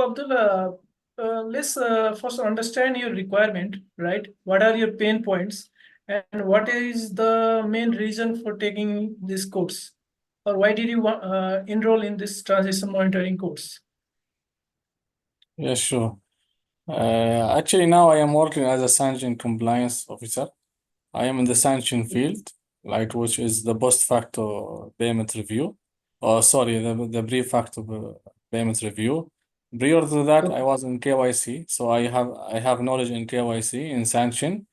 Abdul, let's first understand your requirement, right? What are your pain points, and what is the main reason for taking this course, or why did you enroll in this transition monitoring course? Yeah, sure. Actually, now I am working as a sanction compliance officer. I am in the sanction field, like which is the post-facto payment review. Oh, sorry, the pre-facto payment review. Prior to that, I was in KYC, so I have knowledge in KYC in sanction,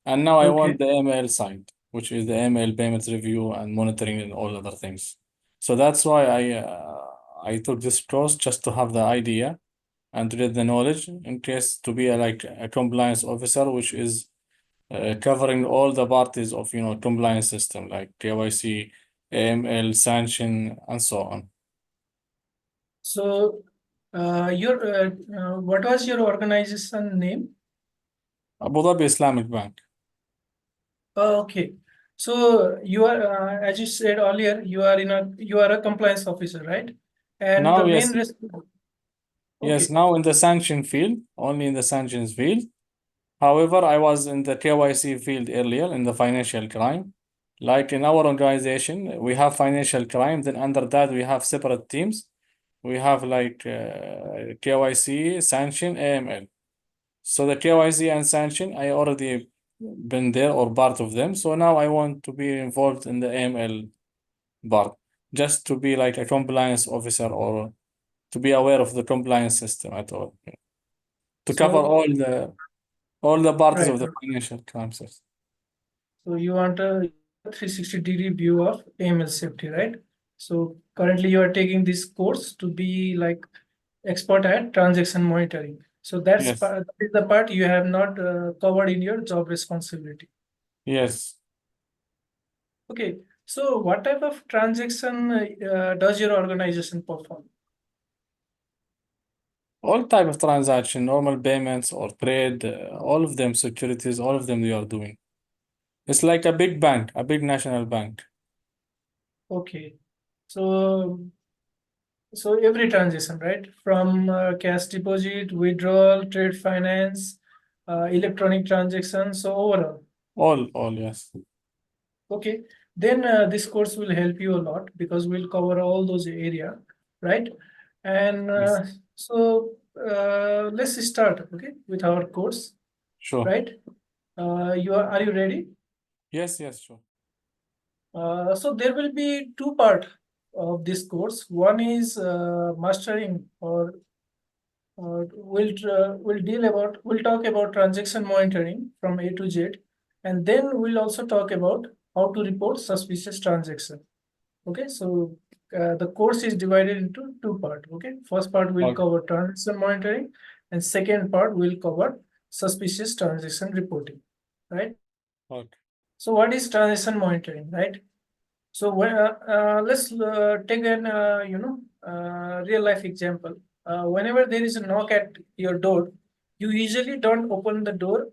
and now I want the AML side, which is the AML payment review and monitoring and all other things. So that's why I took this course just to have the idea and to get the knowledge in case to be like a compliance officer, which is covering all the parties of compliance system like KYC, AML, sanction, and so on. So, what was your organization name? Abu Dhabi Islamic Bank. Okay. So you are, as you said earlier, you are a compliance officer, right? And Now, the main yes, okay. now in the sanction field, only in the sanctions field. However, I was in the KYC field earlier in the financial crime. Like in our organization, we have financial crime. Then under that, we have separate teams. We have like KYC, sanction, AML. So the KYC and sanction, I already been there or part of them. So now I want to be involved in the AML part, just to be like a compliance officer or to be aware of the compliance system at all, to cover So all the parties right. of the financial crime system. So you want a 360-degree view of AML safety, right? So currently you are taking this course to be like expert at transaction monitoring. So that Yes, is the part you have not covered in your job responsibility. yes. Okay. So what type of transaction does your organization perform? All type of transaction, normal payments or trade, all of them, securities, all of them they are doing. It's like a big bank, a big national bank. Okay. So every transaction, right? From cash deposit, withdrawal, trade finance, electronic transactions, so overall. All, yes. Okay. Then this course will help you a lot because we'll cover all those area, right? And Yes. so let's start, okay, with our course, Sure. right? Are you ready? Yes, sure. So there will be two part of this course. One is mastering, or we'll talk about transaction monitoring from A to Z, and then we'll also talk about how to report suspicious transaction. Okay, so the course is divided into two parts. Okay, first part will Okay. cover transaction monitoring, and second part will cover suspicious transaction reporting. Right. Okay. So what is transaction monitoring, right? So let's take an real life example. Whenever there is a knock at your door, you usually don't open the door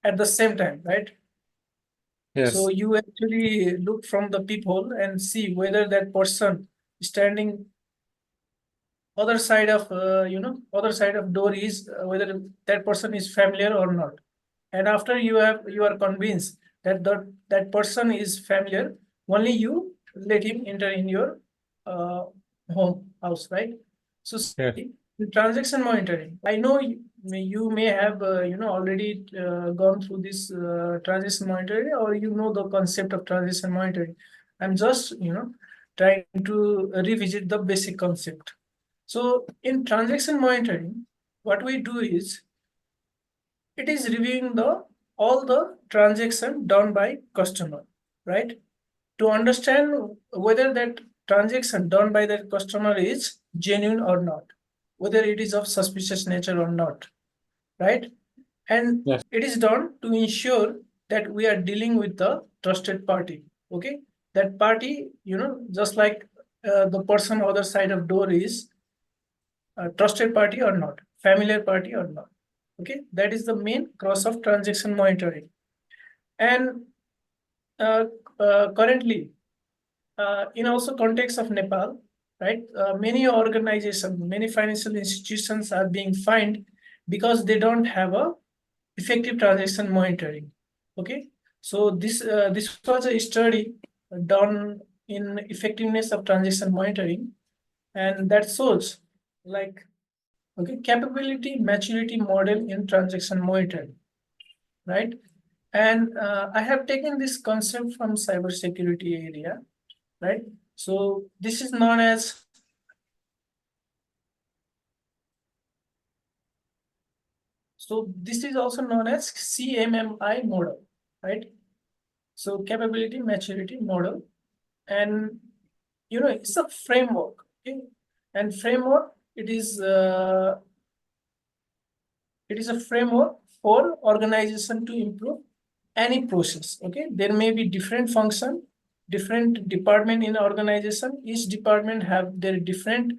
at the same time, right? So Yes. you actually look from the peephole and see whether that person standing other side of other side of door is whether that person is familiar or not. And after you are convinced that that person is familiar, only you let him enter in your uh, house, right? So Yes. in transaction monitoring, I know you may have already gone through this transaction monitoring, or you know the concept of transaction monitoring. I'm just trying to revisit the basic concept. So in transaction monitoring, what we do is it is reviewing the all the transaction done by customer, right? To understand whether that transaction done by that customer is genuine or not, whether it is of suspicious nature or not, right? And Yes. it is done to ensure that we are dealing with the trusted party. Okay, that party, just like the person other side of door is a trusted party or not, familiar party or not. Okay, that is the main cross of transaction monitoring. And currently, in also context of Nepal, right? Many organizations, many financial institutions are being fined because they don't have a effective transaction monitoring. Okay, so this was a study done in effectiveness of transaction monitoring, and that shows like okay capability maturity model in transaction monitoring, right? And I have taken this concept from cybersecurity area, right? So this is known as this is also known as CMMI model, right? So capability maturity model, and it's a framework. Okay? And framework it is a framework for organization to improve any process. Okay, there may be different function, different department in organization. Each department have their different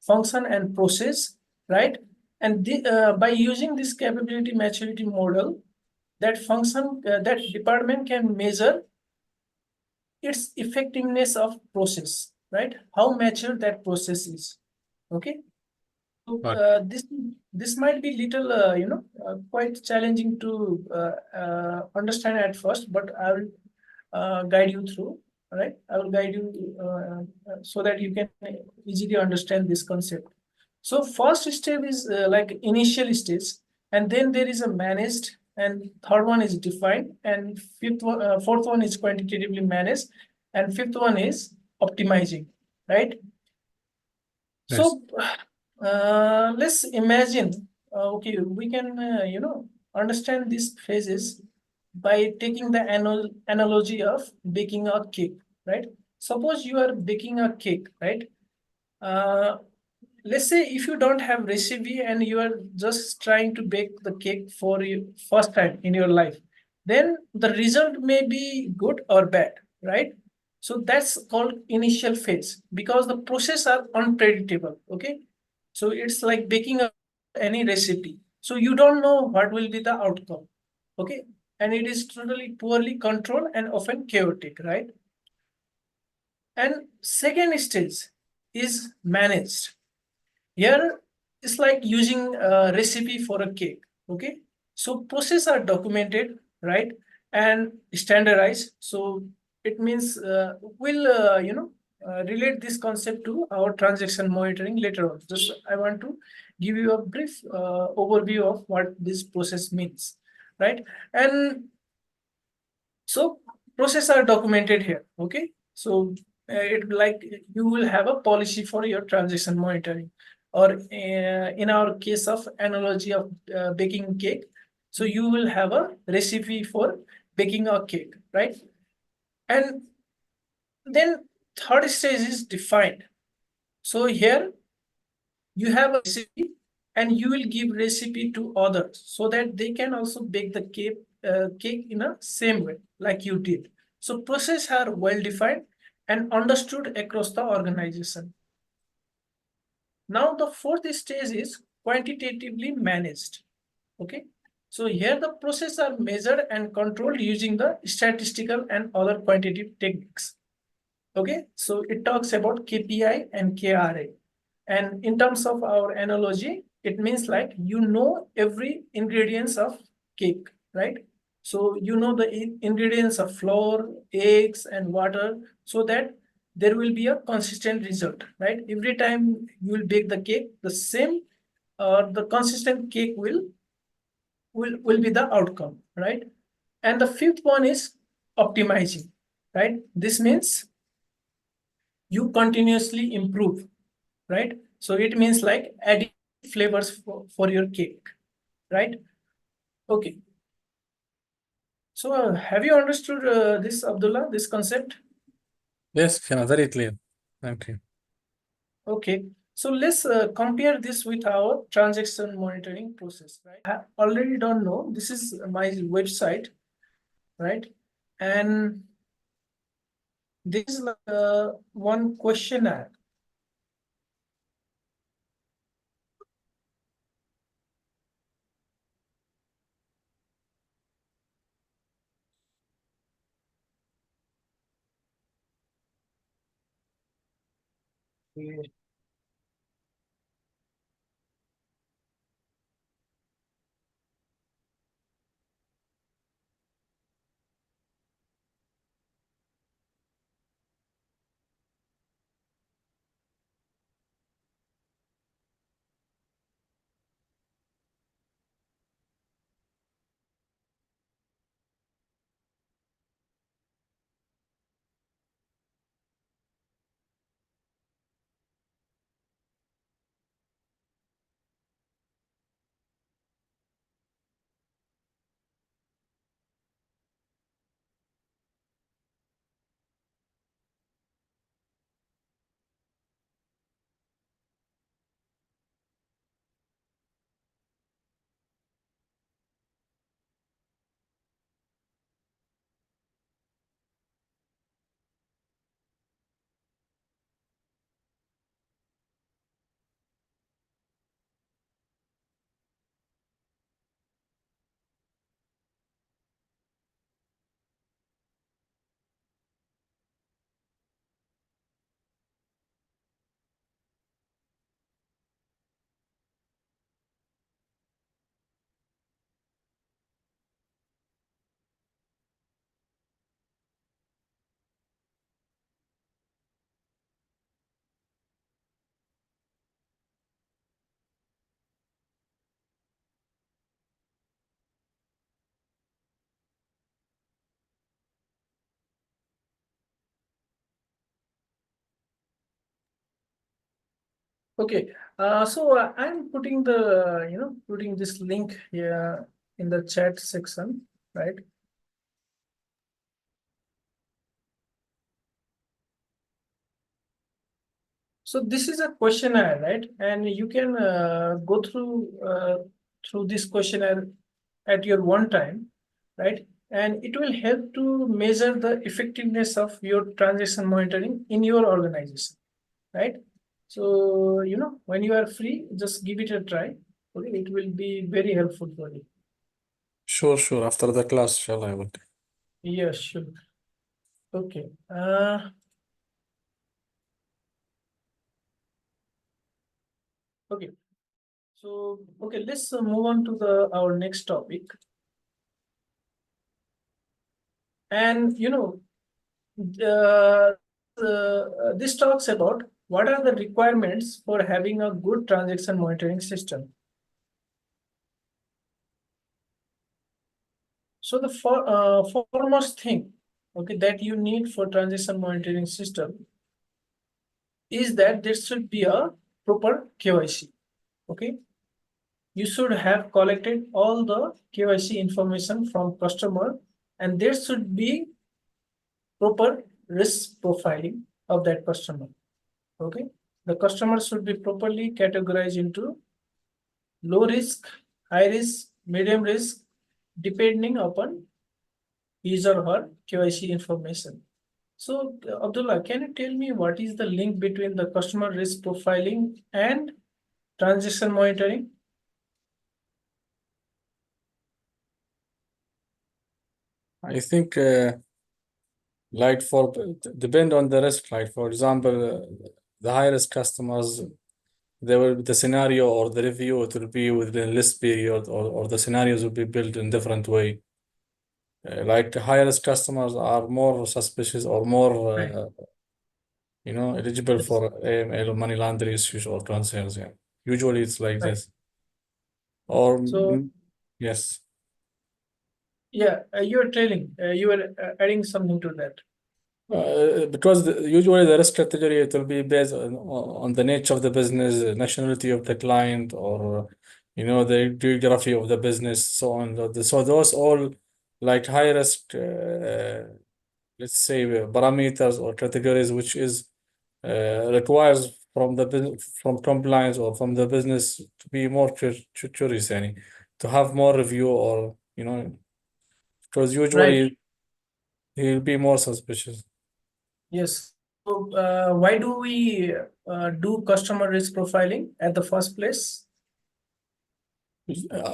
function and process, right? And by using this capability maturity model, that department can measure its effectiveness of process, right? How mature that process is. Okay, so Right. this might be little quite challenging to understand at first, but I will guide you through. All right, I will guide you so that you can easily understand this concept. So first step is like initial stage, and then there is a managed, and third one is defined, and fourth one is quantitatively managed, and fifth one is optimizing, right? Yes. So let's imagine, okay, we can, understand these phases by taking the analogy of baking a cake, right? Suppose you are baking a cake, right? Uh, let's say if you don't have recipe and you are just trying to bake the cake for you first time in your life, then the result may be good or bad, right? So that's called initial phase because the process are unpredictable. Okay, so it's like baking any recipe, so you don't know what will be the outcome. Okay, and it is totally poorly controlled and often chaotic, right? And second stage is managed. Here it's like using a recipe for a cake. Okay, so process are documented, right, and standardized. So it means we'll relate this concept to our transaction monitoring later on. Just I want to give you a brief overview of what this process means, right? And so process are documented here. Okay, so it like you will have a policy for your transaction monitoring, or in our case of analogy of baking cake, so you will have a recipe for baking a cake, right? And then third stage is defined. So here you have a recipe, and you will give recipe to others so that they can also bake the cake in a same way like you did. So process are well defined and understood across the organization. Now the fourth stage is quantitatively managed. Okay, so here the process are measured and controlled using the statistical and other quantitative techniques. Okay, so it talks about KPI and KRA. And in terms of our analogy, it means like every ingredients of cake, right? So you know the ingredients of flour, eggs, and water, so that there will be a consistent result, right? Every time you will bake the cake, the same or the consistent cake will be the outcome, right? And the fifth one is optimizing, right? This means you continuously improve, right? So it means like adding flavors for your cake, right? Okay. So have you understood this, Abdullah, this concept? Yes, Kana, very clear. Thank you. Okay. So let's compare this with our transaction monitoring process, right? I already don't know. This is my website, right? And this is like one questionnaire. Okay. Okay, so I'm putting the, putting this link here in the chat section, right? So this is a questionnaire, right? And you can go through this questionnaire at your one time, right? And it will help to measure the effectiveness of your transaction monitoring in your organization, right? So, when you are free, just give it a try. Okay, it will be very helpful for you. Sure, sure. After the class, shall I will. Yeah, sure. Okay. Okay. So, okay, let's move on to the our next topic. And uh, this talks about what are the requirements for having a good transaction monitoring system. So the foremost thing, okay, that you need for transaction monitoring system is that there should be a proper KYC. Okay, you should have collected all the KYC information from customer, and there should be proper risk profiling of that customer. Okay, the customer should be properly categorized into low risk, high risk, medium risk, depending upon his or her KYC information. So, Abdullah, can you tell me what is the link between the customer risk profiling and transaction monitoring? I think, like for depend on the risk. Like for example, the high risk customers, the scenario or the review, it will be within list period, or the scenarios will be built in different way. Like the high risk customers are more suspicious or more, Right. eligible Yes. for AML or money laundering issues or concerns. Yeah, usually it's like Right. this. Or So, yes. yeah, you are telling, you are adding something to that. Because usually the risk category, it will be based on the nature of the business, nationality of the client, or the geography of the business, so on. So those all like high risk, let's say, parameters or categories, which is requires from compliance or from the business to be more curious, yani, to have more review, or because Right. usually he'll be more suspicious. Yes. So, why do we do customer risk profiling at the first place?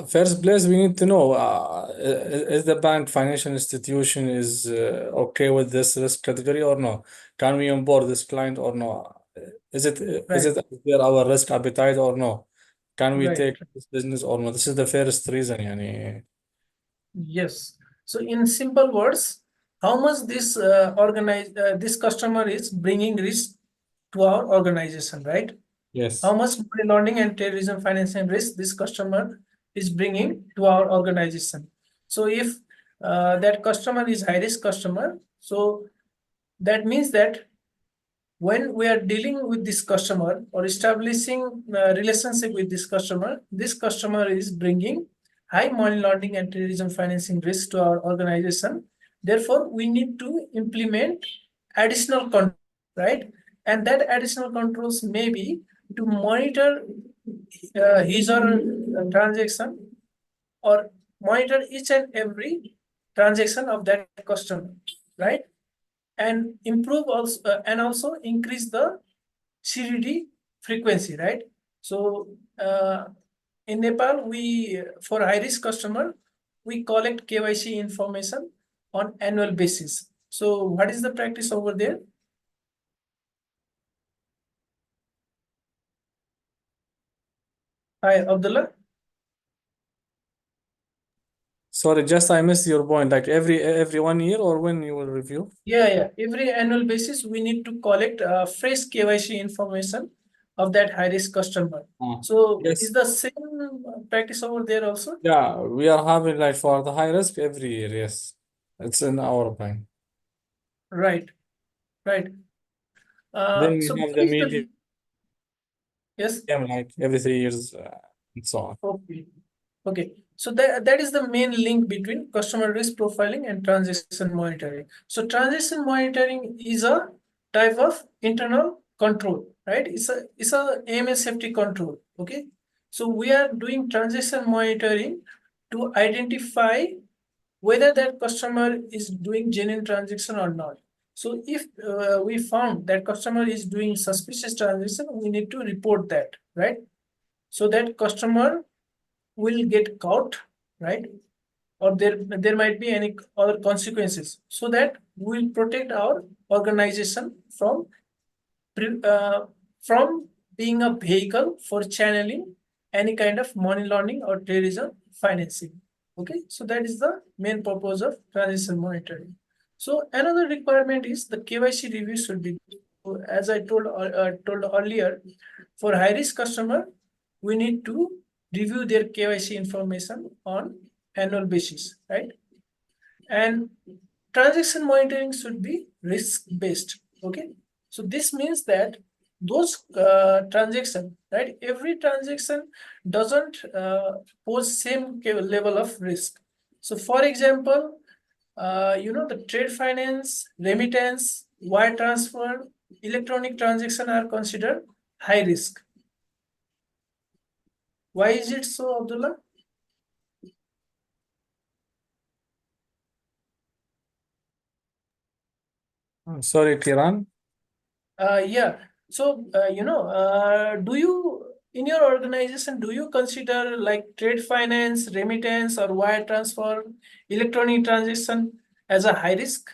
First place, we need to know, is the bank financial institution is okay with this risk category or no? Can we onboard this client or no? is it is Right, it there our risk appetite or no? Can we right. take this business or no? This is the first reason, يعني. Yes. So in simple words, how much this customer is bringing risk to our organization, right? How Yes. much money laundering and terrorism financing risk this customer is bringing to our organization. So if that customer is high risk customer, so that means that when we are dealing with this customer or establishing a relationship with this customer is bringing high money laundering and terrorism financing risk to our organization. Therefore, we need to implement additional control, right? And that additional controls may be to monitor his or her transaction or monitor each and every transaction of that customer, right? And improve also and also increase the CDD frequency, right? So in Nepal, we for high risk customer, we collect KYC information on annual basis. So what is the practice over there? Hi, Abdullah. Sorry, just I missed your point. Like every 1 year or when you will review? Yeah. Every annual basis, we need to collect fresh KYC information of that high risk customer. Ah, So is yes. the same practice over there also? Yeah, we are having like for the high risk every year. Yes, it's in our plan. Right, right. So Then what we is have the the medium, yes? like every 3 years, and so on. Okay. Okay. So that is the main link between customer risk profiling and transaction monitoring. So transaction monitoring is a type of internal control, right? It's a AML safety control. Okay. So we are doing transaction monitoring to identify whether that customer is doing genuine transaction or not. So if we found that customer is doing suspicious transaction, we need to report that, right? So that customer will get caught, right? Or there might be any other consequences, so that we will protect our organization uh, from being a vehicle for channeling any kind of money laundering or terrorism financing. Okay, so that is the main purpose of transaction monitoring. So another requirement is the KYC review should be, as I told earlier, for high risk customer, we need to review their KYC information on annual basis, right? And transaction monitoring should be risk based. Okay, so this means that those transaction, right, every transaction doesn't pose same level of risk. So for example, the trade finance, remittance, wire transfer, electronic transaction are considered high risk. Why is it so, Abdullah? Sorry, Kiran. Yeah. So, do you, in your organization, do you consider like trade finance, remittance, or wire transfer, electronic transaction as a high risk?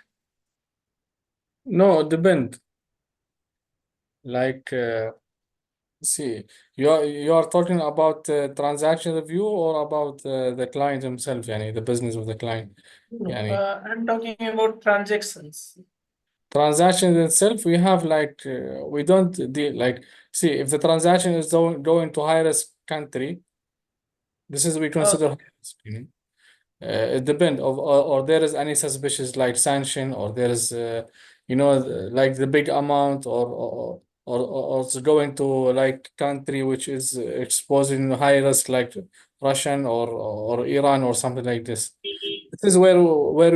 No, depend. Like, see, you are talking about transaction review or about the client himself, yani the business of the client. No, Yani I'm talking about transactions. transaction itself, we have like we don't deal like, see, if the transaction is going to high risk country, this is we consider high Okay. risk, you know. It depends or there is any suspicious like sanction or there is like the big amount or it's going to like country which is exposing high risk like Russian or Iran or something like this. This is where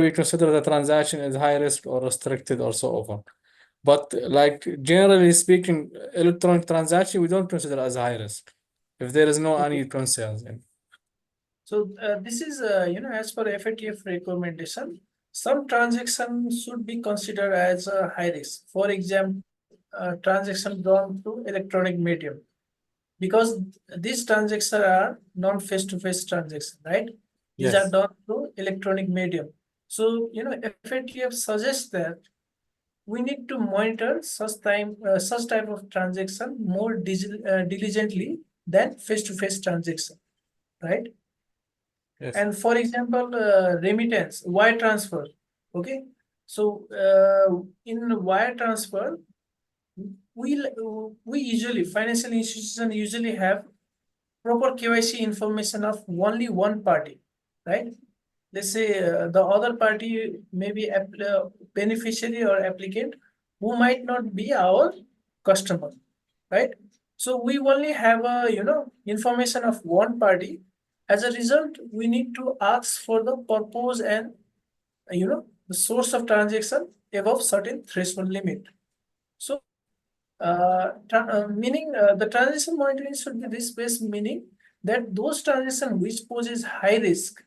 we consider the transaction as high risk or restricted or so on. But like generally speaking, electronic transaction we don't consider as high risk if there is no Okay. any concerns. So this is, as per FATF recommendation, some transactions should be considered as a high risk. For example, transaction done through electronic medium, because these transactions are non face-to-face transactions, right? These are Yes. done through electronic medium. So, FATF suggests that we need to monitor such type of transaction more diligently than face-to-face transaction, right? Yes. And for example, remittance, wire transfer. Okay, so in wire transfer, we usually financial institutions usually have proper KYC information of only one party, right? Let's say the other party may be beneficiary or applicant who might not be our customer, right? So we only have a information of one party. As a result, we need to ask for the purpose and the source of transaction above certain threshold limit. So meaning the transaction monitoring should be risk-based, meaning that those transactions which poses high risk,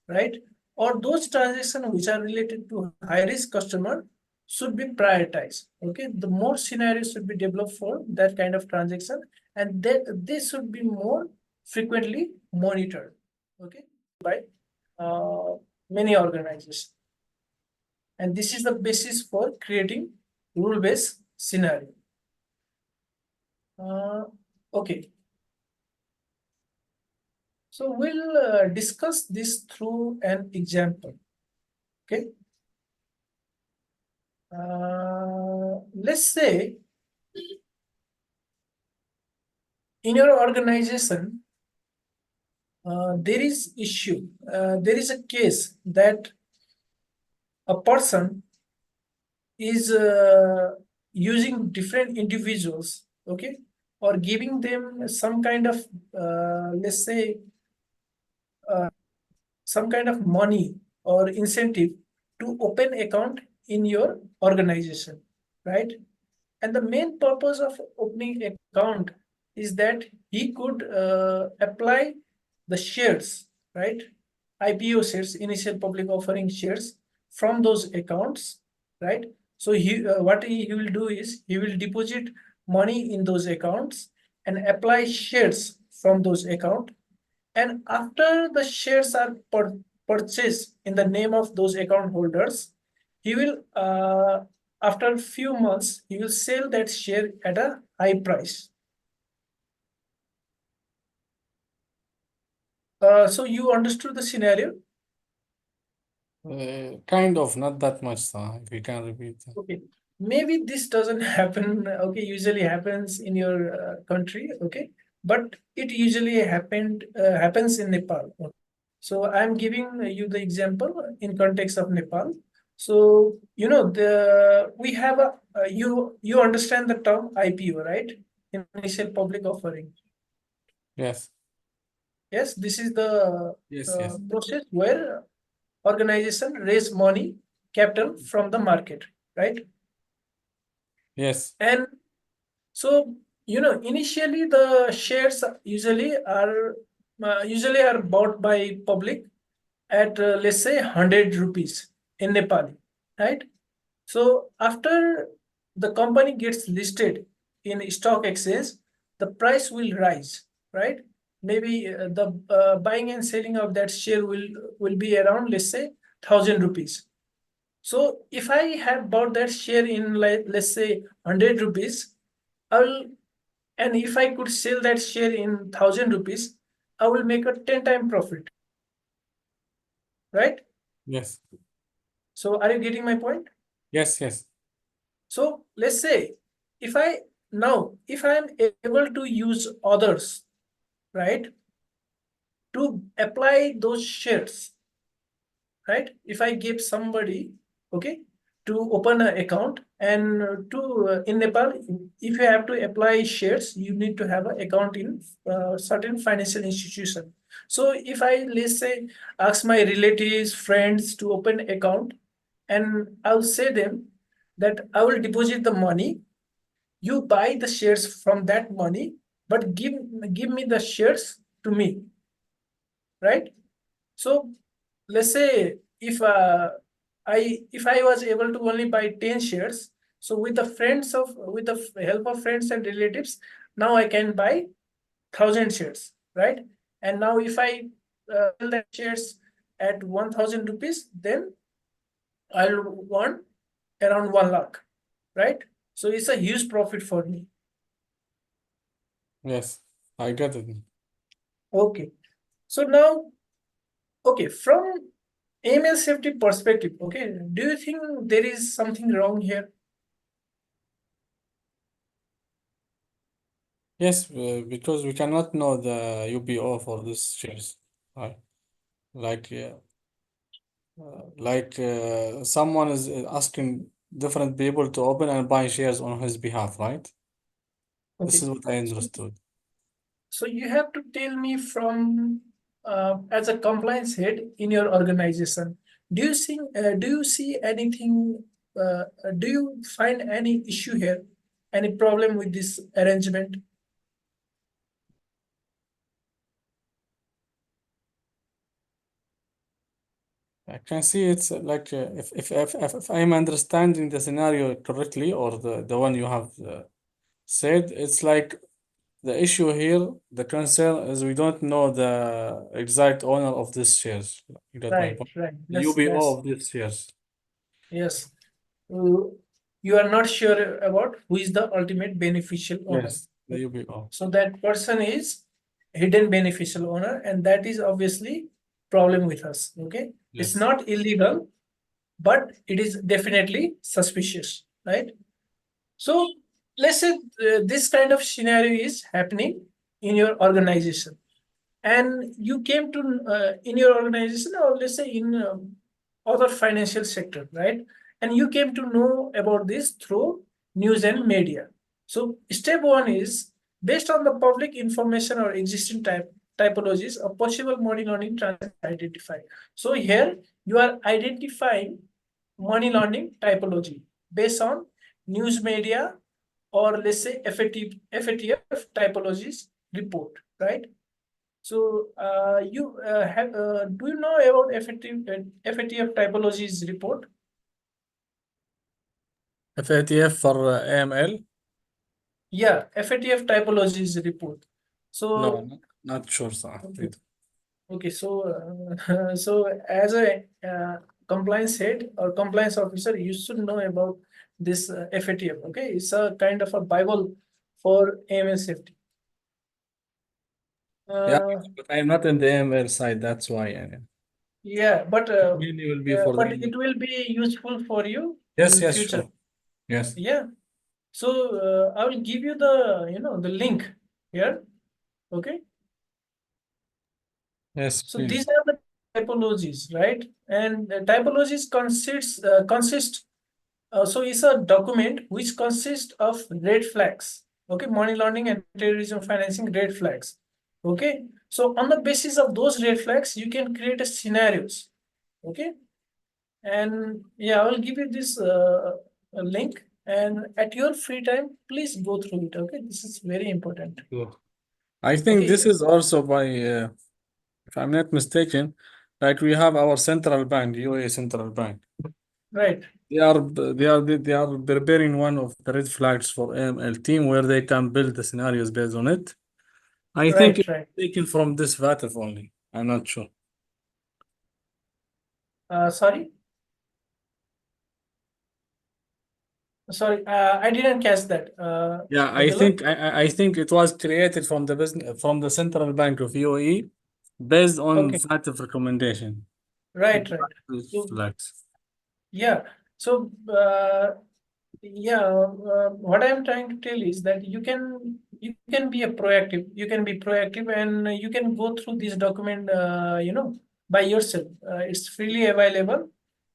right, or those transactions which are related to high-risk customer should be prioritized. Okay, the more scenarios should be developed for that kind of transaction, and that this should be more frequently monitored. Okay, by uh, many organizations, and this is the basis for creating rule-based scenario. Uh, okay, so we'll discuss this through an example. Okay, let's say in your organization there is issue, there is a case that a person is using different individuals, okay, or giving them some kind of let's say some kind of money or incentive to open account in your organization, right? And the main purpose of opening account is that he could apply the shares, right? IPO shares, initial public offering shares from those accounts, right? So what he will do is he will deposit money in those accounts and apply shares from those account, and after the shares are purchased in the name of those account holders, he will, after a few months, he will sell that share at a high price. So you understood the scenario? Kind of, not that much, if you can repeat. Okay. Maybe this doesn't happen, okay, usually happens in your country, okay, but it usually happens in Nepal. So I'm giving you the example in context of Nepal. So we have a you understand the term IPO, right? Initial public offering. Yes, Yes, this is the yes. process where organization raise money, capital from the market, right? Yes, And so initially the shares usually are bought by public at let's say 100 rupees in Nepali, right? So after the company gets listed in stock exchange, the price will rise, right? Maybe the buying and selling of that share will be around, let's say, 1,000 rupees. So if I have bought that share in, like, let's say, 100 rupees, I will, and if I could sell that share in 1,000 rupees, I will make a 10 time profit, right? yes, So are you getting my point? yes. So let's say if I if I am able to use others, right, to apply those shares, right? If I give somebody, okay, to open an account, and to in Nepal, if you have to apply shares, you need to have an account in certain financial institution. So if I, let's say, ask my relatives, friends to open account, and I'll say them that I will deposit the money, you buy the shares from that money, but give me the shares to me, right? So let's say if I was able to only buy 10 shares, so with the help of friends and relatives, now I can buy 1,000 shares, right? And now if I sell that shares at 1,000 rupees, then I'll want around 1 lakh. right? So it's a huge profit for me. Yes, I get it. Okay. So now, okay, from AML safety perspective, okay, do you think there is something wrong here? Yes, because we cannot know the UBO for these shares, right? Like, someone is asking different people to open and buy shares on his behalf, right? This Okay. is what I So, understood. so you have to tell me from as a compliance head in your organization, do you see anything, do you find any issue here, any problem with this arrangement? I can see it's like if I'm understanding the scenario correctly or the one you have said, it's like the issue here, the concern is we don't know the exact owner of these shares. You got my Right, point? right. The Yes, UBO yes, of these shares. yes. Uh, you are not sure about who is the ultimate beneficial owner. Yes, the UBO. So that person is hidden beneficial owner, and that is obviously problem with us. Okay, it's Yes. not illegal, but it is definitely suspicious, right? So let's say this kind of scenario is happening in your organization, and you came to in your organization, or let's say in other financial sector, right? And you came to know about this through news and media. So step one is, based on the public information or existing typologies, a possible money laundering transaction identified. So here you are identifying money laundering typology based on news media, or let's say FATF typologies report, right? So you have do you know about FATF typologies report? FATF for AML? Yeah, FATF typologies report. No, So not sure, sir. okay, okay. So so as a compliance head or compliance officer, you should know about this FATF. Okay, it's a kind of a bible for AML safety. Yeah, Uh, but I'm not in the AML side, that's why. yeah, It mainly will be for but the. it will be useful for you Yes, in yes, future. sure. Yes, Yeah. So I will give you the the link here. Okay. yes, So these please. are the typologies, right? And typologies consist. So it's a document which consists of red flags. Okay, money laundering and terrorism financing red flags. Okay. So on the basis of those red flags, you can create a scenarios. Okay. And yeah, I will give you this a link. And at your free time, please go through it. Okay, this is very important. Sure. I think Okay, this is also by, if I'm not mistaken, like we have our central bank, UAE Central Bank. right, They are preparing one of the red flags for AML team where they can build the scenarios based on it. I think right, it's right. taken from this VATF only. I'm not sure. Sorry, sorry, I didn't catch that. Yeah, I Abdullah. think I think it was created from the business from the central bank of UAE based on Okay, VATF recommendation. right, right. So Flags. yeah, so yeah, what I'm trying to tell is that you can be a proactive. You can be proactive, and you can go through this document, by yourself. It's freely available,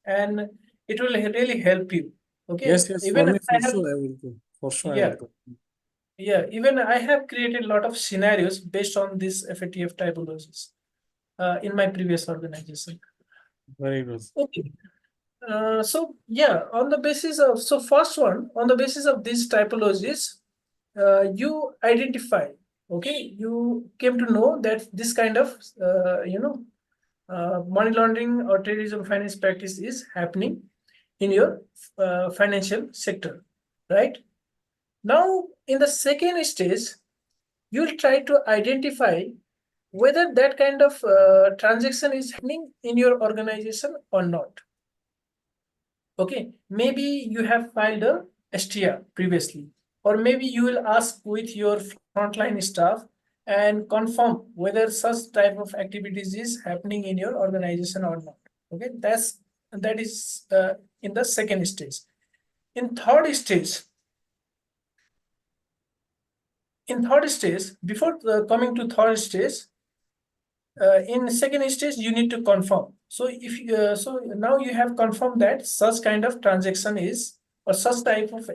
and it will really help you. Okay, Yes, yes, for even me, I for have, sure, I will do. For sure, I will yeah, do. yeah, even I have created a lot of scenarios based on this FATF typologies in my previous organization. Very good. Okay. So yeah, on the basis of, so first one, on the basis of these typologies, you identify, okay, you came to know that this kind of money laundering or terrorism finance practice is happening in your financial sector, right? Now, in the second stage, you'll try to identify whether that kind of transaction is happening in your organization or not. Okay, maybe you have filed a STR previously, or maybe you will ask with your frontline staff and confirm whether such type of activities is happening in your organization or not. Okay, that is in the second stage. In third stage, before coming to third stage, in second stage you need to confirm. So if so now you have confirmed that such kind of transaction is, or such type of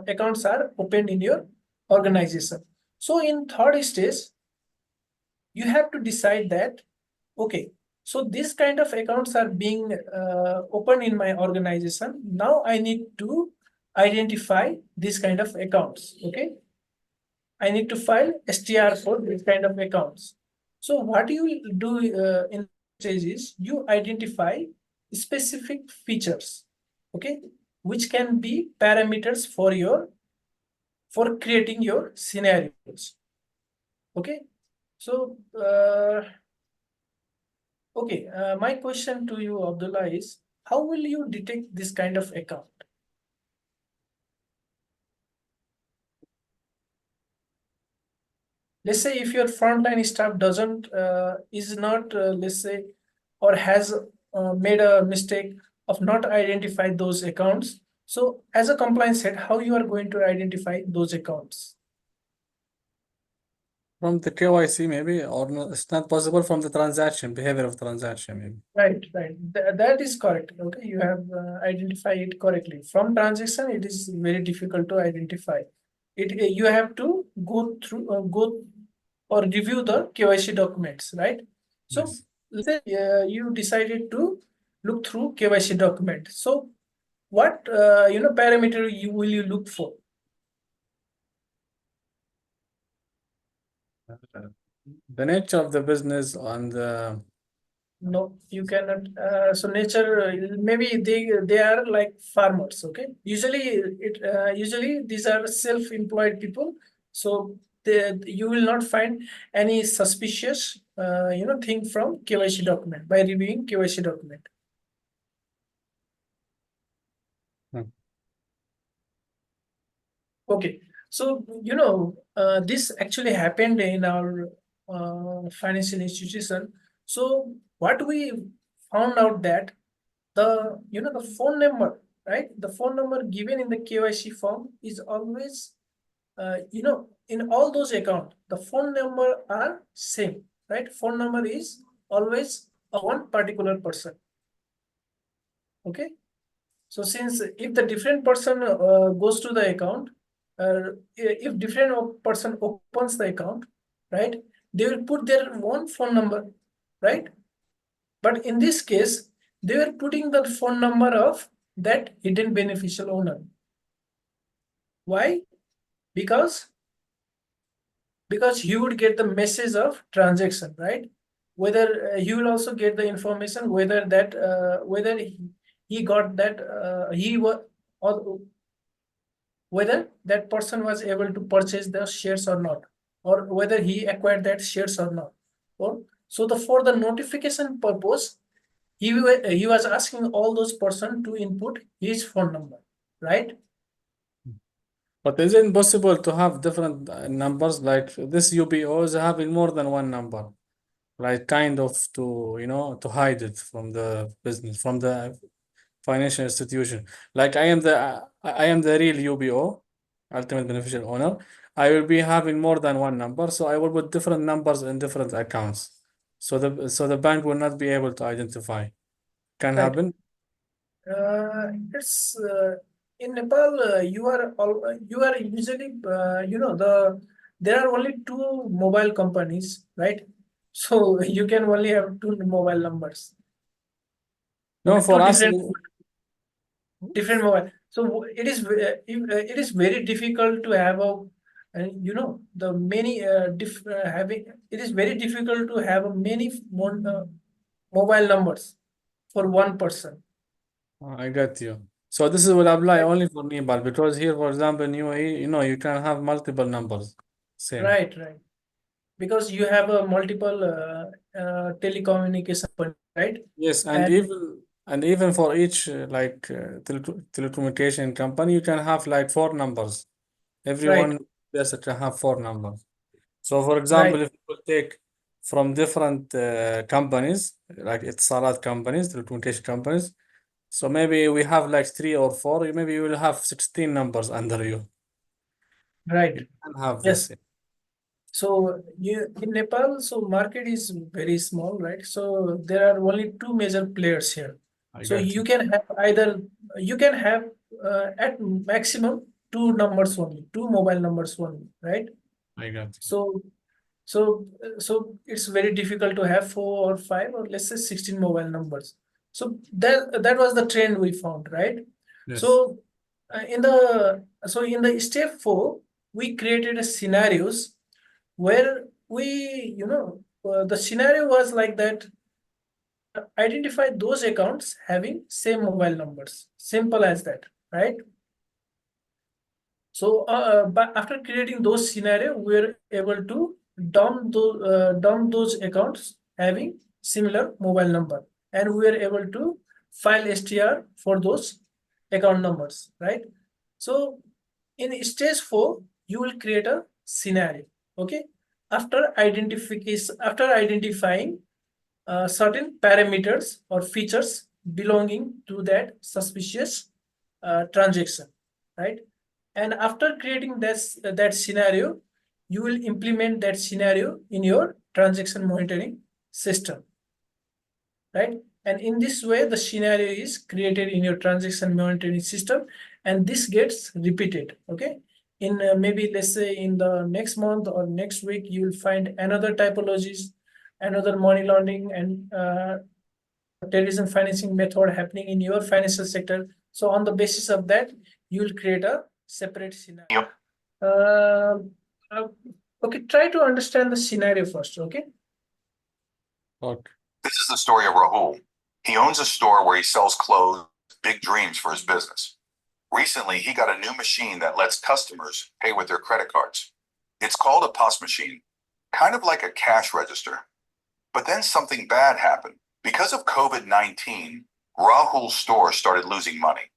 accounts are opened in your organization. So in third stage you have to decide that, okay, so this kind of accounts are being opened in my organization. Now I need to identify this kind of accounts. Okay, I need to file STR for this kind of accounts. So what you will do in stage is you identify specific features, okay, which can be parameters for creating your scenarios. Okay, so okay, my question to you, Abdullah, is how will you detect this kind of account? Let's say if your frontline staff doesn't is not let's say, or has made a mistake of not identify those accounts, so as a compliance head, how you are going to identify those accounts? From the KYC maybe, or no, it's not possible from the transaction, behavior of transaction maybe. Right. That is correct. Okay, you have identified it correctly. From transaction, it is very difficult to identify. You have to go or review the KYC documents, right? So Yes. let's say you decided to look through KYC document. So what parameter will you look for? The nature of the business and No, you cannot. So nature, maybe they are like farmers. Okay, usually these are self-employed people. So you will not find any suspicious thing from KYC document by reviewing KYC document. Hmm. Okay, so this actually happened in our financial institution. So what we found out that the phone number, right? The phone number given in the KYC form is always in all those accounts, the phone number are same, right? Phone number is always a one particular person. Okay. So since if the different person goes to the account, if different person opens the account, right, they will put their own phone number, right? But in this case, they were putting the phone number of that hidden beneficial owner. Why? Because he would get the message of transaction, right? Whether he will also get the information whether that whether he got that he was, or whether that person was able to purchase the shares or not, or whether he acquired that shares or not. Or so for the notification purpose, he was asking all those person to input his phone number, right? But is it possible to have different numbers like this UBO is having more than one number, like kind of to to hide it from the business, from the financial institution. Like I am the real UBO, ultimate beneficial owner. I will be having more than one number, so I will put different numbers in different accounts. So the bank will not be able to identify. Can Right. happen. It's in Nepal. You are usually there are only two mobile companies, right? So you can only have two mobile numbers. No, Okay, two for us, different mobile. So it is very difficult to have a the many having it is very difficult to have a many mobile numbers for one person. I got you. So this is will apply only for Nepal because here, for example, in UAE, you can have multiple numbers. Same. Right. Because you have a multiple telecommunication company, right? Yes, and And even And even for each telecommunication company, you can have like 4 numbers. Right, Everyone person can have 4 numbers. So, for example, right, if you take from different companies, like it's Salat companies, telecommunication companies, so maybe we have like 3 or 4, maybe you will have 16 numbers under you. right. You can have this. Yes. So you in Nepal, so market is very small, right? So there are only two major players here. I So got you you. can have either you can have at maximum two numbers only, two mobile numbers only, right? I got you. So so it's very difficult to have 4 or 5 or let's say 16 mobile numbers. So that was the trend we found, right? Yes, So in the step 4, we created a scenarios where the scenario was like that, identify those accounts having same mobile numbers, simple as that, right? So but after creating those scenario, we were able to dump those accounts having similar mobile number, and we were able to file str for those account numbers, right? So in stage 4, you will create a scenario. Okay, after identifying certain parameters or features belonging to that suspicious transaction, right? And after creating that scenario, you will implement that scenario in your transaction monitoring system, right? And in this way, the scenario is created in your transaction monitoring system, and this gets repeated. Okay, in maybe let's say in the next month or next week, you will find another typologies, another money laundering and terrorism financing method happening in your financial sector. So on the basis of that, you will create a separate scenario. Yep. Uh, okay, try to understand the scenario first. Okay. okay. This is the story of Rahul. He owns a store where he sells clothes, big dreams for his business. Recently, he got a new machine that lets customers pay with their credit cards. It's called a POS machine, kind of like a cash register. But then something bad happened. Because of COVID-19, Rahul's store started losing money.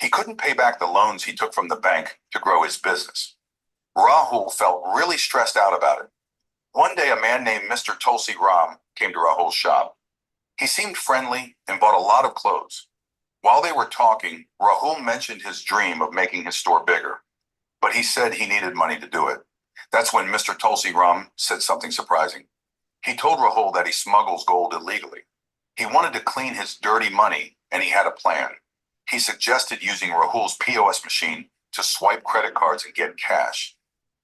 He couldn't pay back the loans he took from the bank to grow his business. Rahul felt really stressed out about it. One day, a man named Mr. Tulsi Ram came to Rahul's shop. He seemed friendly and bought a lot of clothes. While they were talking, Rahul mentioned his dream of making his store bigger, but he said he needed money to do it. That's when Mr. Tulsi Ram said something surprising. He told Rahul that he smuggles gold illegally. He wanted to clean his dirty money, and he had a plan. He suggested using Rahul's POS machine to swipe credit cards and get cash.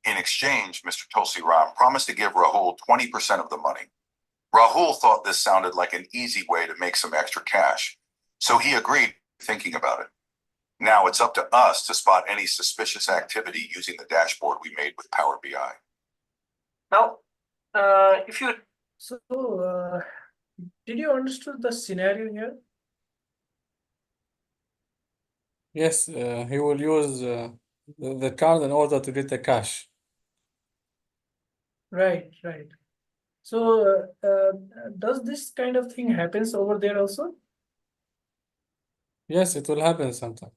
In exchange, Mr. Tulsi Ram promised to give Rahul 20% of the money. Rahul thought this sounded like an easy way to make some extra cash, so he agreed, thinking about it. Now it's up to us to spot any suspicious activity using the dashboard we made with Power BI. Now, if you so did you understood the scenario here? Yes, he will use the card in order to get the cash. Right, right. So does this kind of thing happens over there also? Yes, it will happen sometime.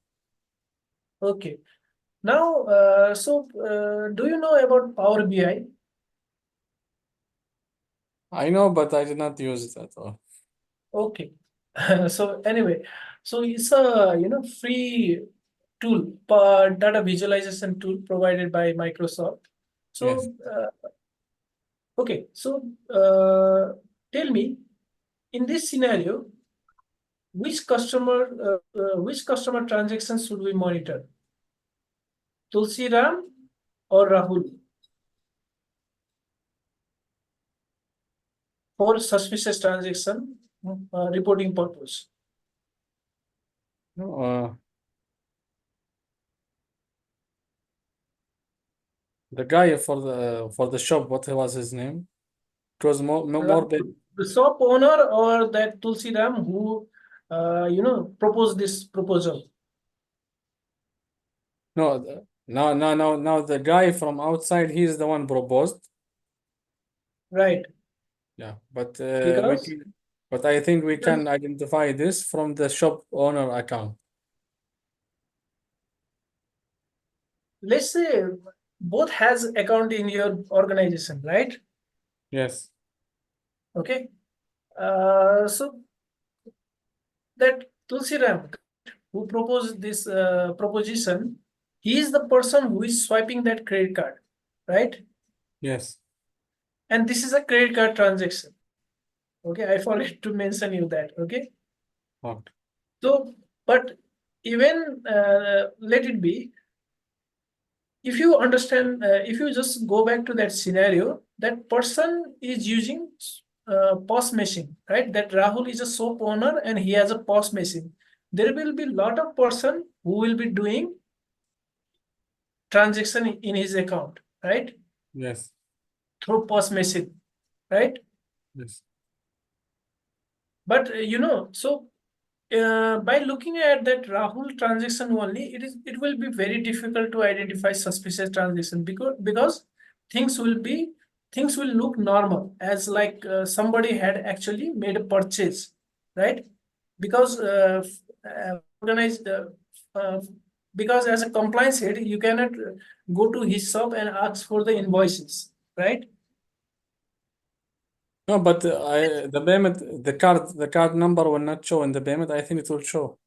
Okay. Now, do you know about Power BI? I know, but I did not use it at all. Okay. So anyway, so it's a free tool, data visualization tool provided by Microsoft. Yes. So okay, so tell me, in this scenario, which customer transactions should we monitor? Tulsi Ram or Rahul for suspicious transaction reporting purpose? No, the guy for the shop, what was his name? It was more big. The shop owner or that Tulsi Ram who proposed this proposal? No, no. The guy from outside, he's the one proposed. Right. Yeah, but Because But I think we can identify this from the shop owner account. Let's say both has account in your organization, right? Yes. Okay. So that Tulsiram who proposed this proposition, he is the person who is swiping that credit card, right? Yes. And this is a credit card transaction. Okay, I forgot to mention you that. Okay, Okay. so but even let it be. If you understand, if you just go back to that scenario, that person is using POS machine, right? That Rahul is a soap owner and he has a POS machine. There will be a lot of person who will be doing transaction in his account, right? Yes. Through POS machine, right? Yes. But so by looking at that Rahul transaction only, it will be very difficult to identify suspicious transaction because things will be things will look normal as like somebody had actually made a purchase, right? Because organized because as a compliance head, you cannot go to his shop and ask for the invoices, right? No, but the payment, the card number will not show in the payment. I think it will show.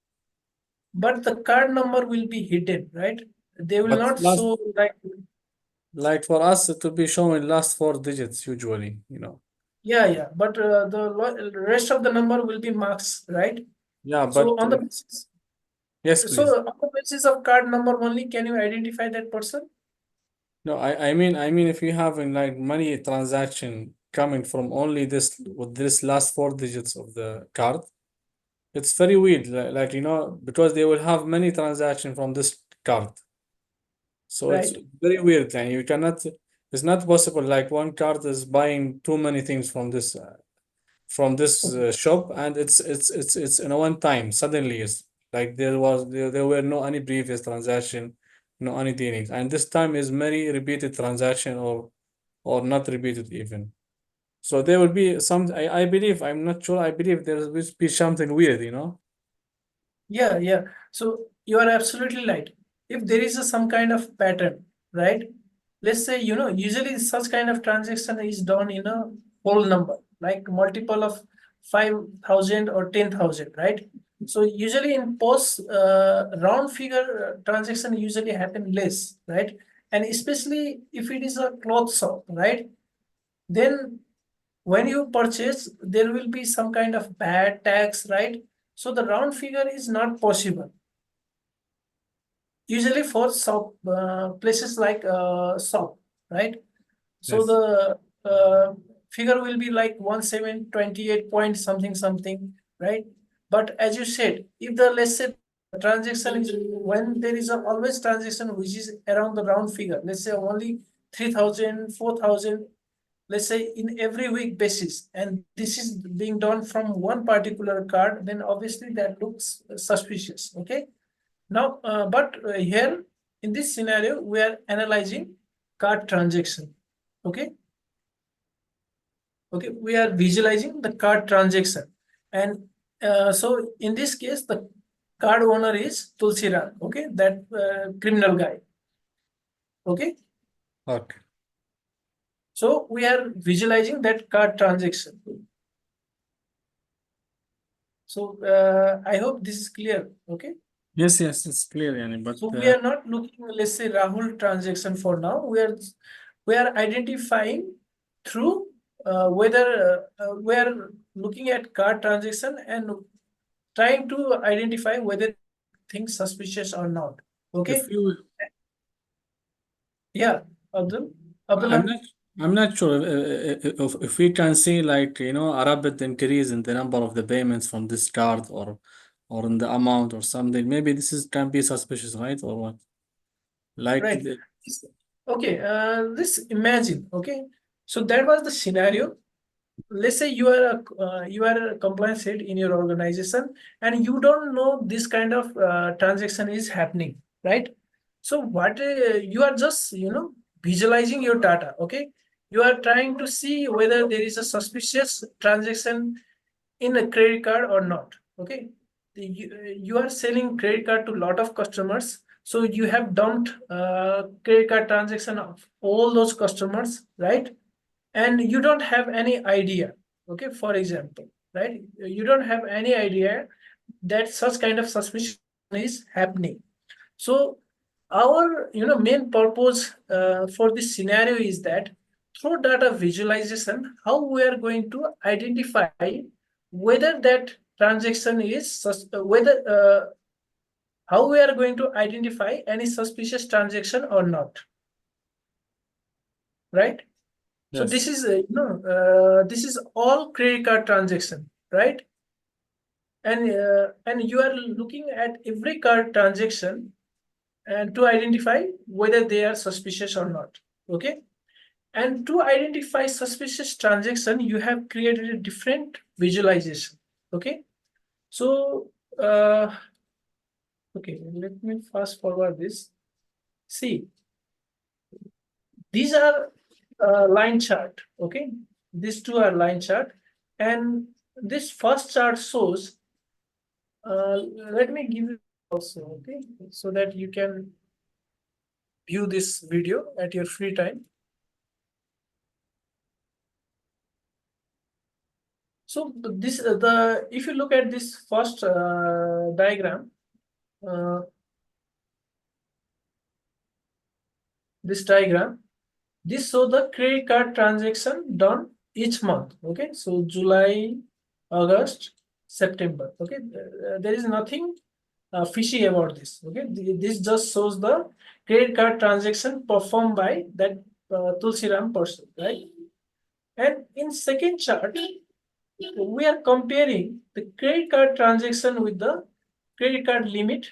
But the card number will be hidden, right? They will But not last, show like for us, it will be showing last 4 digits usually, you know. yeah, but rest of the number will be marks, right? Yeah, So but on the basis, yes, please. on the basis of card number only, can you identify that person? No, I mean, if you have like money transaction coming from only this with this last 4 digits of the card, it's very weird. Like, you know, because they will have many transaction from this card. So it's Right, very weird, and you cannot. It's not possible. Like one card is buying too many things from this shop, and it's in a one time. Suddenly, it's like there were no any previous transaction, no any dealings, and this time is many repeated transaction or not repeated even. So there will be some. I believe. I'm not sure. I believe there will be something weird. You know. yeah. So you are absolutely right. If there is some kind of pattern, right? Let's say, usually such kind of transaction is done in a whole number, like multiple of 5,000 or 10,000, right? So usually in post round figure transaction usually happen less, right? And especially if it is a cloth shop, right? Then when you purchase, there will be some kind of bad tax, right? So the round figure is not possible. Usually for shop places like shop, right? So Yes. the figure will be like 1728 point something something, right? But as you said, if the let's say transaction is when there is always transaction which is around the round figure, let's say only 3,000, 4,000, let's say in every week basis, and this is being done from one particular card, then obviously that looks suspicious. Okay. Now, but here in this scenario, we are analyzing card transaction. Okay. Okay. We are visualizing the card transaction. And so in this case, the card owner is Tulsiram. Okay. That criminal guy. Okay. Okay. So we are visualizing that card transaction. So I hope this is clear. Okay. Yes, it's clear, yani, but So we are not looking, let's say, Rahul transaction for now. We are identifying through whether we are looking at card transaction and trying to identify whether things suspicious or not. Okay. if you, Yeah, Abdul. I'm Abdullah. not, I'm not sure if we can see like, you know, a rapid increase in the number of the payments from this card or in the amount or something. Maybe this is can be suspicious, right? Or what? Like Right. Okay. Let's imagine. Okay. So that was the scenario. Let's say you are a compliance head in your organization and you don't know this kind of transaction is happening, right? So what you are just visualizing your data. Okay, you are trying to see whether there is a suspicious transaction in a credit card or not. Okay, you are selling credit card to a lot of customers, so you have dumped credit card transaction of all those customers, right? And you don't have any idea, okay, for example, right, you don't have any idea that such kind of suspicion is happening. So our main purpose for this scenario is that through data visualization, how we are going to identify whether that transaction is whether how we are going to identify any suspicious transaction or not, right? So this Yes. is this is all credit card transaction, right? And you are looking at every card transaction and to identify whether they are suspicious or not. Okay, and to identify suspicious transaction, you have created a different visualization. Okay, so okay, let me fast forward this. See, these are line chart. Okay, these two are line chart, and this first chart shows. Let me give you also, okay, so that you can view this video at your free time. So this the if you look at this first diagram, uh, this diagram, this show the credit card transaction done each month. Okay, so July, August, September. Okay, there is nothing fishy about this. Okay, this just shows the credit card transaction performed by that Tulsiram person, right? And in second chart, we are comparing the credit card transaction with the credit card limit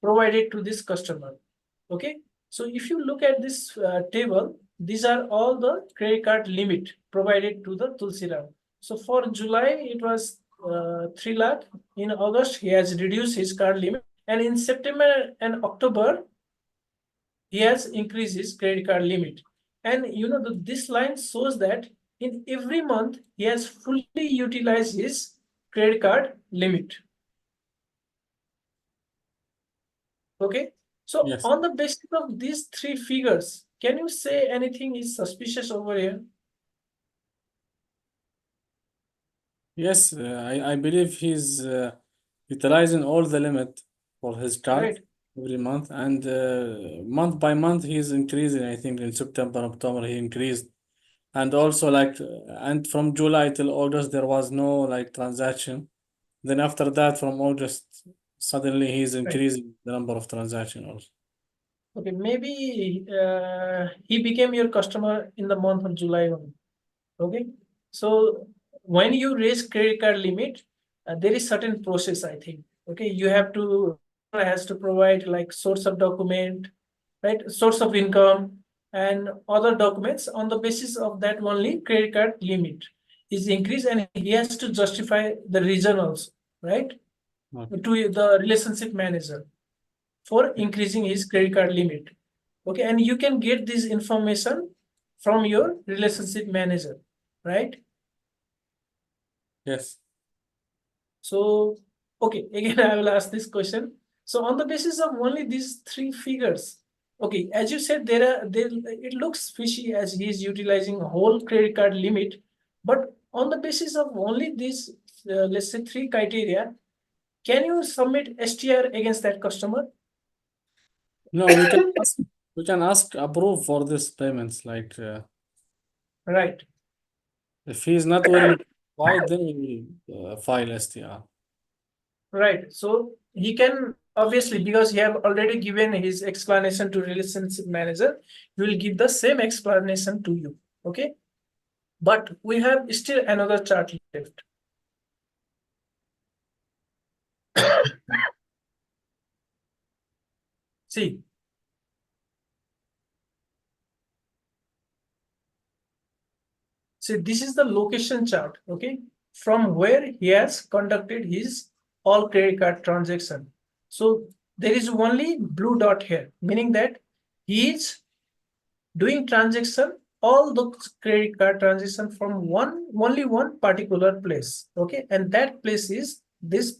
provided to this customer. Okay, so if you look at this table, these are all the credit card limit provided to the Tulsiram. So for July, it was 3 lakh. In August, he has reduced his card limit. And in September and October, he has increased his credit card limit. And this line shows that in every month, he has fully utilized his credit card limit. Okay, so Yes. on the basis of these three figures, can you say anything is suspicious over here? Yes, I believe he's utilizing all the limit for his card Right. every month, and month by month he's increasing. I think in September, October he increased, and also and from July till August there was no like transaction. Then after that, from August, suddenly he's Right. increasing the number of transactions also. Okay, maybe he became your customer in the month of July only. Okay, so when you raise credit card limit, there is certain process, I think. Okay, you have to has to provide like source of document, right, source of income, and other documents. On the basis of that only credit card limit is increased, and he has to justify the reason also, right, Okay. to the relationship manager for increasing his credit card limit. Okay, and you can get this information from your relationship manager, right? Yes. So, okay, again, I will ask this question. So, on the basis of only these three figures, okay, as you said, it looks fishy as he is utilizing a whole credit card limit, but on the basis of only these, let's say, three criteria, can you submit STR against that customer? No, we can ask approve for this payments. Right. If he's not willing to provide, then we will file STR. Right. So he can obviously, because he have already given his explanation to relationship manager, he will give the same explanation to you. Okay. But we have still another chart left. See. See, this is the location chart, okay, from where he has conducted his all credit card transaction. So there is only blue dot here, meaning that he is doing transaction all the credit card transaction from only one particular place. Okay, and that place is this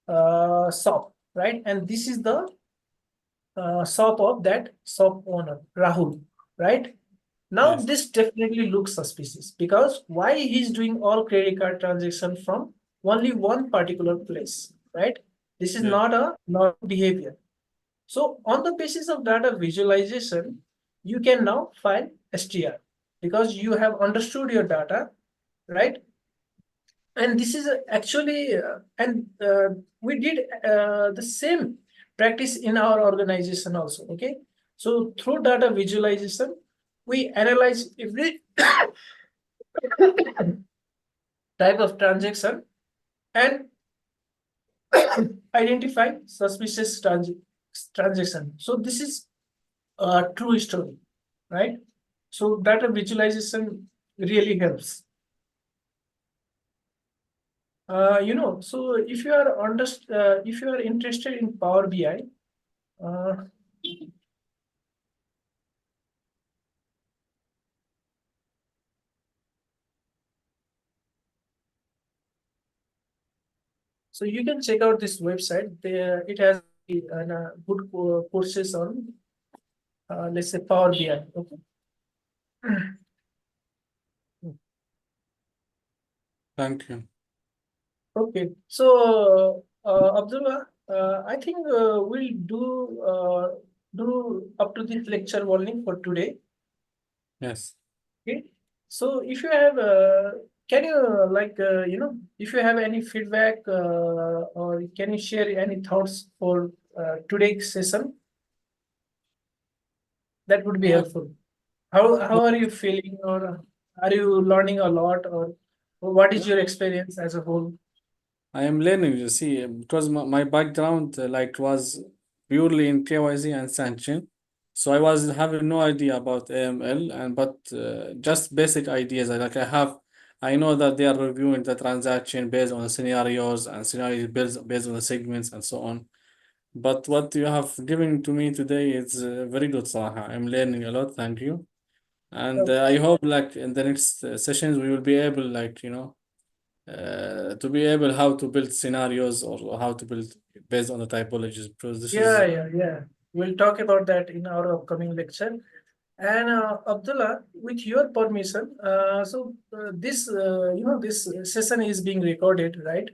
shop, right? And this is the shop of that shop owner, Rahul, right? Now Yes. this definitely looks suspicious because why he's doing all credit card transaction from only one particular place, right? This is Yeah. not a normal behavior. So on the basis of data visualization, you can now file STR because you have understood your data, right? And this is actually, we did the same practice in our organization also. Okay, so through data visualization, we analyze every type of transaction and identify suspicious transaction. So this is a true story, right? So data visualization really helps. So if you are interested in Power BI, uh, so you can check out this website. There, it has good courses on, let's say, Power BI. Okay. Thank you. Okay. So, Abdullah, I think we'll do up to this lecture only for today. Yes. Okay. So, if you have, can you if you have any feedback or can you share any thoughts for today's session? That would be Uh, helpful. How are you feeling, or are you learning a lot, or what is your experience as a whole? I am learning, you see, because my background like was purely in KYC and sanction. So I was having no idea about AML and but just basic ideas. I know that they are reviewing the transaction based on scenarios and scenarios based on the segments and so on. But what you have given to me today is very good, Saha. I'm learning a lot. Thank you. And I hope like in the next sessions we will be able to be able how to build scenarios or how to build based on the typologies because this is Yeah. We'll talk about that in our upcoming lecture. And Abdullah, with your permission, this session is being recorded, right?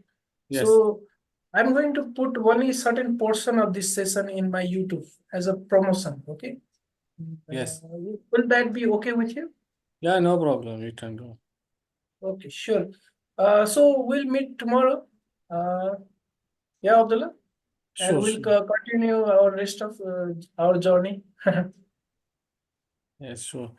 yes, So I'm going to put only certain portion of this session in my YouTube as a promotion. Okay. yes. Will that be okay with you? Yeah, no problem. You can go. Okay, sure. So we'll meet tomorrow. Uh, yeah, Abdullah, and Sure, we'll sure. continue our rest of our journey. Yes, sure.